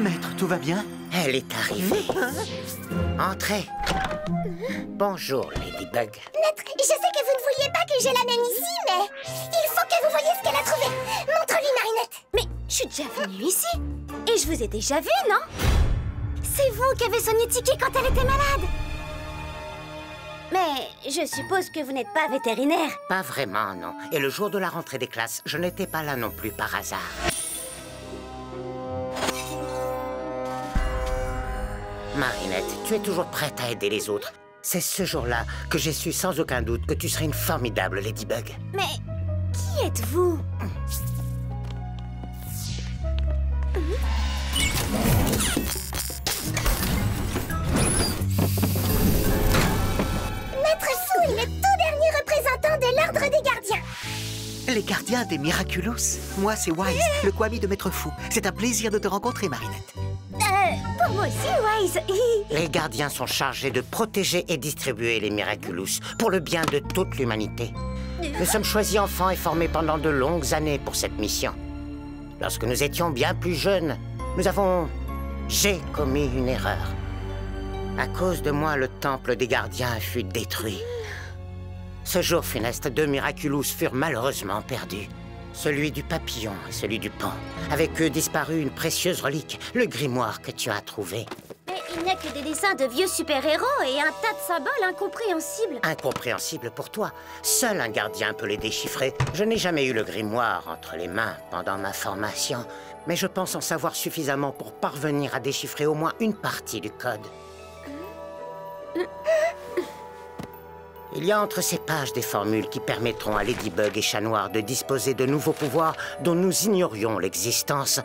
Maître, tout va bien? Elle est arrivée. Entrez. Bonjour, Ladybug. Maître, je sais que vous ne vouliez pas que je l'amène ici, mais il faut que vous voyiez ce qu'elle a trouvé. Montre-lui, Marinette. Mais je suis déjà venue ici. Et je vous ai déjà vu, non? C'est vous qui avez soigné Tiki quand elle était malade. Mais je suppose que vous n'êtes pas vétérinaire. Pas vraiment, non. Et le jour de la rentrée des classes, je n'étais pas là non plus par hasard. Marinette, tu es toujours prête à aider les autres. C'est ce jour-là que j'ai su sans aucun doute que tu serais une formidable Ladybug. Mais qui êtes-vous? Maître Fou est le tout dernier représentant de l'Ordre des Gardiens. Les gardiens des Miraculous. Moi, c'est Wise, le Kwami de Maître Fou. C'est un plaisir de te rencontrer, Marinette. Pour moi aussi, Wise. Les gardiens sont chargés de protéger et distribuer les Miraculous pour le bien de toute l'humanité. Nous sommes choisis enfants et formés pendant de longues années pour cette mission. Lorsque nous étions bien plus jeunes, j'ai commis une erreur. À cause de moi, le temple des gardiens fut détruit. Ce jour funeste, 2 Miraculous furent malheureusement perdus. Celui du papillon et celui du pan. Avec eux disparut une précieuse relique, le grimoire que tu as trouvé. Mais il n'y a que des dessins de vieux super-héros et un tas de symboles incompréhensibles. Incompréhensible pour toi. Seul un gardien peut les déchiffrer. Je n'ai jamais eu le grimoire entre les mains pendant ma formation, mais je pense en savoir suffisamment pour parvenir à déchiffrer au moins une partie du code. Il y a entre ces pages des formules qui permettront à Ladybug et Chat Noir de disposer de nouveaux pouvoirs dont nous ignorions l'existence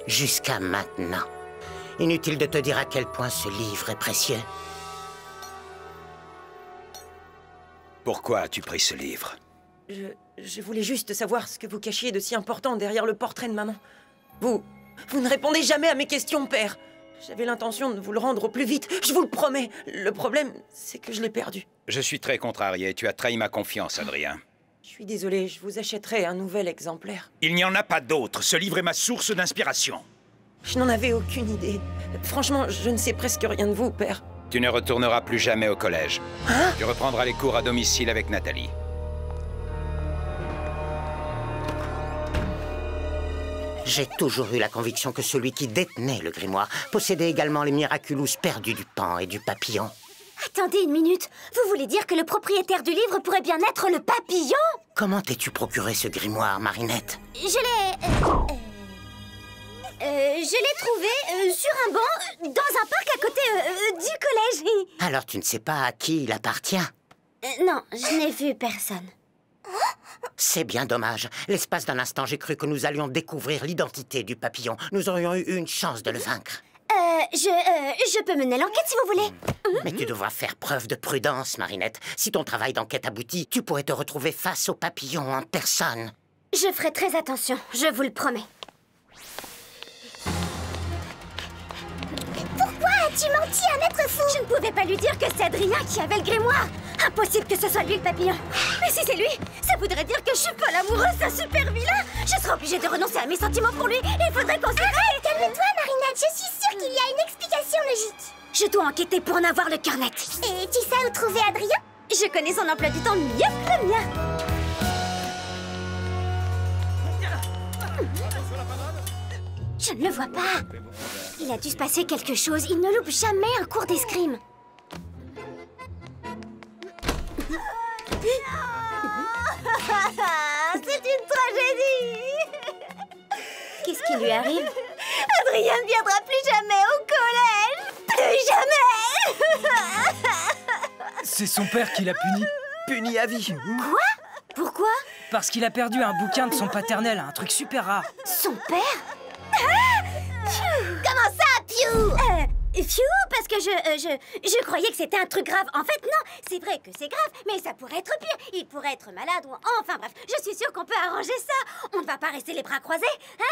jusqu'à maintenant. Inutile de te dire à quel point ce livre est précieux. Pourquoi as-tu pris ce livre? Je voulais juste savoir ce que vous cachiez de si important derrière le portrait de maman. Vous ne répondez jamais à mes questions, père. J'avais l'intention de vous le rendre au plus vite, je vous le promets. Le problème, c'est que je l'ai perdu. Je suis très contrarié. Tu as trahi ma confiance, Adrien. Je suis désolé, je vous achèterai un nouvel exemplaire. Il n'y en a pas d'autre. Ce livre est ma source d'inspiration. Je n'en avais aucune idée. Franchement, je ne sais presque rien de vous, père. Tu ne retourneras plus jamais au collège. Hein? Tu reprendras les cours à domicile avec Nathalie. J'ai toujours eu la conviction que celui qui détenait le grimoire possédait également les Miraculous perdus du pan et du papillon. Attendez une minute. Vous voulez dire que le propriétaire du livre pourrait bien être le papillon? Comment t'es-tu procuré ce grimoire, Marinette? Je l'ai trouvé sur un banc dans un parc à côté du collège. Alors tu ne sais pas à qui il appartient? Non, je n'ai vu personne. C'est bien dommage. L'espace d'un instant, j'ai cru que nous allions découvrir l'identité du papillon. Nous aurions eu une chance de le vaincre. Je peux mener l'enquête si vous voulez. Mais tu devras faire preuve de prudence, Marinette. Si ton travail d'enquête aboutit, tu pourrais te retrouver face au papillon en personne. Je ferai très attention, je vous le promets. Pourquoi as-tu menti à Maître Fou? Je ne pouvais pas lui dire que c'est Adrien qui avait le grimoire. Impossible que ce soit lui le papillon. Mais si c'est lui, ça voudrait dire que je suis pas l'amoureuse d'un super vilain. Je serais obligée de renoncer à mes sentiments pour lui. Il faudrait qu'on s'arrête. Calme-toi, Marinette, je suis sûre qu'il y a une explication logique. Je dois enquêter pour en avoir le cœur net. Et tu sais où trouver Adrien? Je connais son emploi du temps mieux que le mien. Je ne le vois pas. Il a dû se passer quelque chose. Il ne loupe jamais un cours d'escrime. C'est une tragédie. Qu'est-ce qui lui arrive? Adrien ne viendra plus jamais au collège. Plus jamais. C'est son père qui l'a puni. Puni à vie. Quoi? Pourquoi? Parce qu'il a perdu un bouquin de son paternel, un truc super rare. Son père? Comment ça, Piou? Phew, parce que je croyais que c'était un truc grave. En fait, non, c'est vrai que c'est grave, mais ça pourrait être pire. Il pourrait être malade ou... Enfin bref, je suis sûre qu'on peut arranger ça. On ne va pas rester les bras croisés, hein?